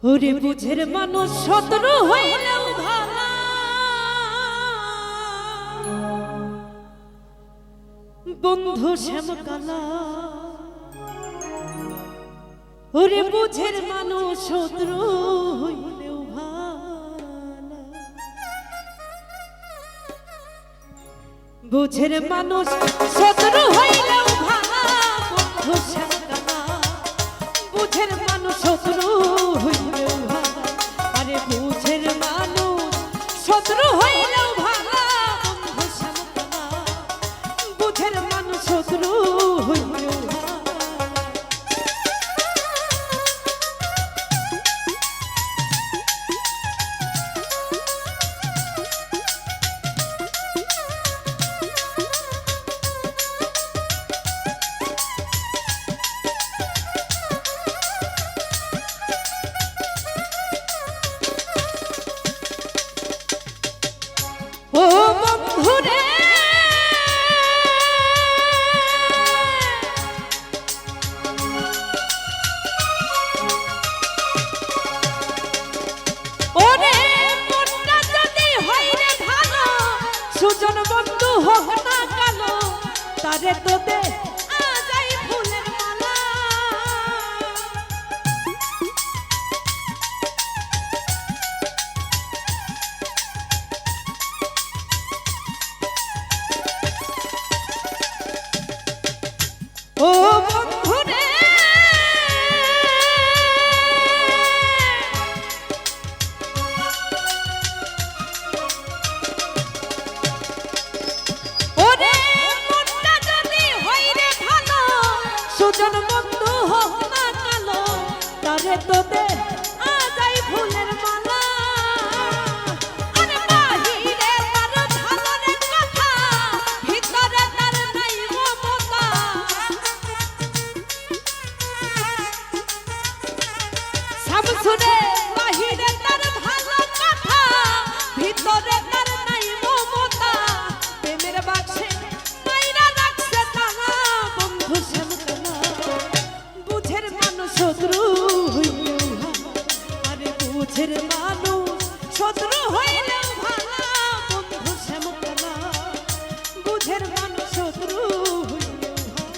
ওরে বুঝের মানুষ শত্রু হইলেও ভালা, বন্ধু শ্যামকালা। ওরে বুঝের মানুষ শত্রু হইলেও ভালা, বুঝের মানুষ শত্রু হইলেও ভালা, বন্ধু শ্যামকালা। বুঝের মানুষ শত্রু হইলেও ভালা, আরে বুঝের মানুষ শত্রু হইলেও ভালা, বন্ধু শ্যামকালা। বুঝের মানুষ শত্রু হইলেও ভালা। ও বন্ধুরে ওরে মনটা যদি হয় রে ভালো, সুজন বন্ধু হোক না কালো, তারে তো দে আজাই ফুলের মালা। ও বন্ধুরে ওরে মনটা যদি হয় রে ভালো, সুজন বন্ধু হোক না কালো, তারে তো দে আজাই ফুলের মালা। আরে বাহিরে তার ভালো রে কথা, ভিতরে তার নাই মমতা। শামসুরে বাহিরে তার ভালো কথা, ভিতরে তার নাই মমতা। প্রেমের বাক্সে মাইরা রাখছে তালা, বন্ধু শ্যামকালা। বুঝের মানুষ শত্রু হইলেও ভালা, আরে বুঝের মানুষ শত্রু হইলেও ভালা, বন্ধু শ্যামকালা। বুঝের মানুষ শত্রু হইলেও ভালা।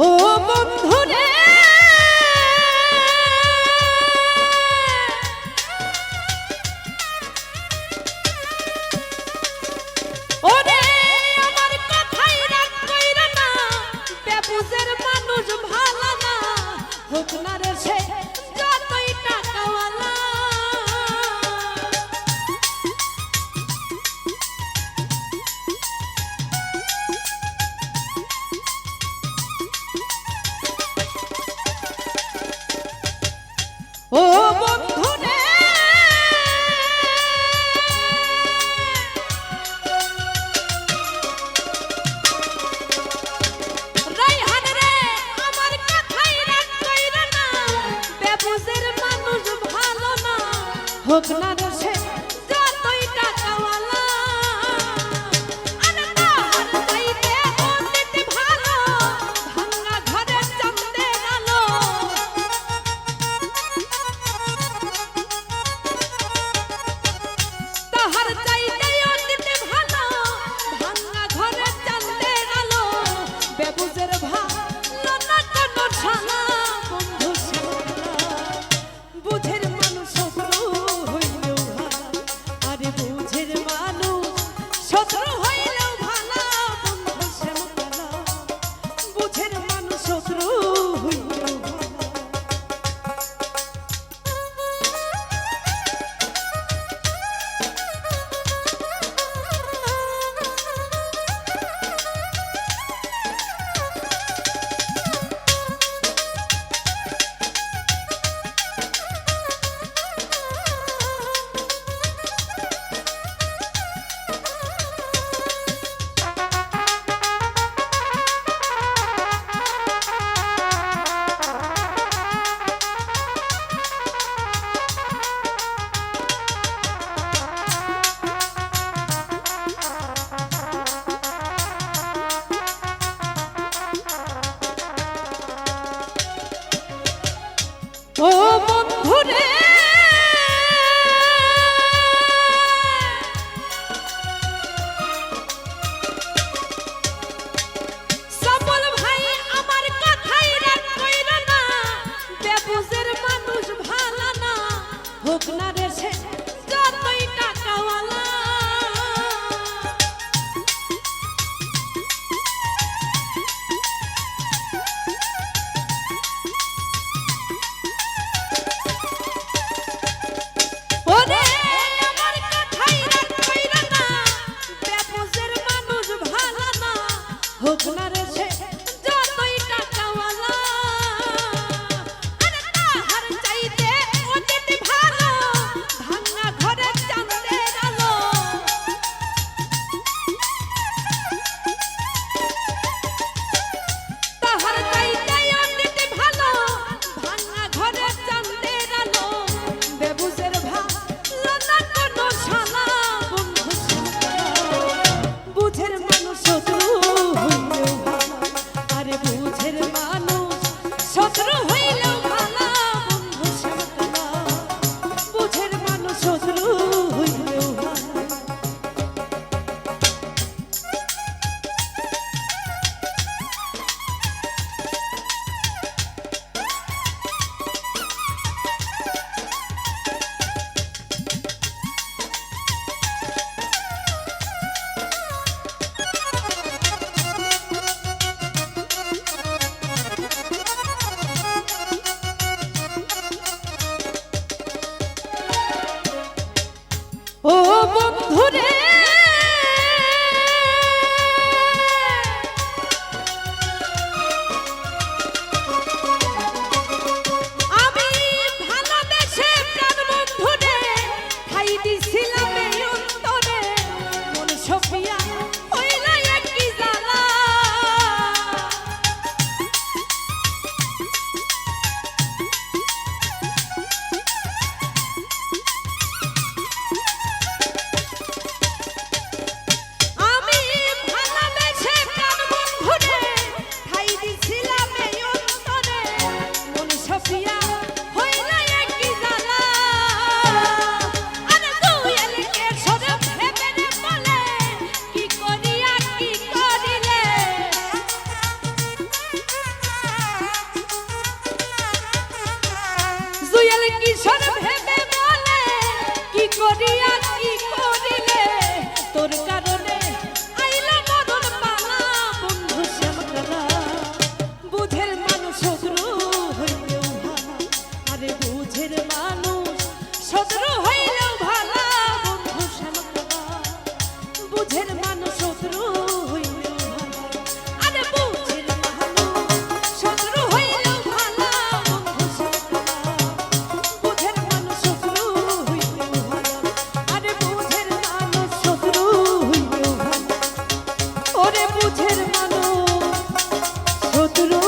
ও বন্ধুরে ওরে আমার কথাই রাগ কইরা না, বেবুঝের মানুষ ভালো না, হোক না রে সে যতই টাকাওয়ালা। ও বন্ধুরে রাইহান রে আমার কথাই রাগ কইরা না, বেবুঝের মানুষ ভালো না, হোক না রে সে যতই টাকাওয়ালা। আরে তাহার চাইতে অতীত ভালো, ভাঙা ঘরের চাঁদের আলো। তাহার চাইতে অতীত ভালো, ভাঙা ঘরের চাঁদের আলো। বেবুঝের ভালো না কোনো শালা, বন্ধু শ্যামকালা। বুঝের মানুষ শত্রু হইলেও হোক না রে সে যতই টাকাওয়ালা, আরে তাহার চাইতে অতীত ভালো, ভাঙা ঘরের চাঁদের আলো। তাহার চাইতে অতীত ভালো, ভাঙা ঘরের চাঁদের আলো। বেবুঝের ভালো না কোনো শালা, বন্ধু বুঝের মানুষ শত্রু হইলেও ভালো, আরে বুঝের মানুষ শত্রু হইলেও ভালো, বন্ধু শ্যামতলা বুঝের মানুষ শত্রু হইলেও ভালো। ও বন্ধুরে আমি ভালোবেসে প্রাণ বন্ধুরে ঠাই দিছিলাম এই অন্তরে, মন সপিয়া হইল একই জ্বালা। আমি ভালোবেসে প্রাণ বন্ধুরে ঠাই দিছিলাম এই অন্তরে, মন সপিয়া হইল একই জ্বালা। আরে দুয়েলকে সরে ভেবে রে বলে, কি করিয়া কি করিলে। দুয়েল কিশোর ভেবে বলে, কি করিয়া কি করিলে। তোর কারণে আইলা মরণ পালা, বন্ধু শ্যামতলা বুঝের মানুষ শত্রু হইলেও ভালো, আরে বুঝের মানুষ শত্রু হইলেও ভালো, বন্ধু শ্যামতলা বুঝের মানুষ শত্রু হইলেও ভালো, আরে বুঝের মানুষ শত্রু হইলেও ভালো, বন্ধু শ্যামতলা বুঝের মানুষ শত্রু হইলেও ভালো, আরে বুঝের মানুষ শত্রু হইলেও ভালো, ওরে বুঝের মানুষ শত্রু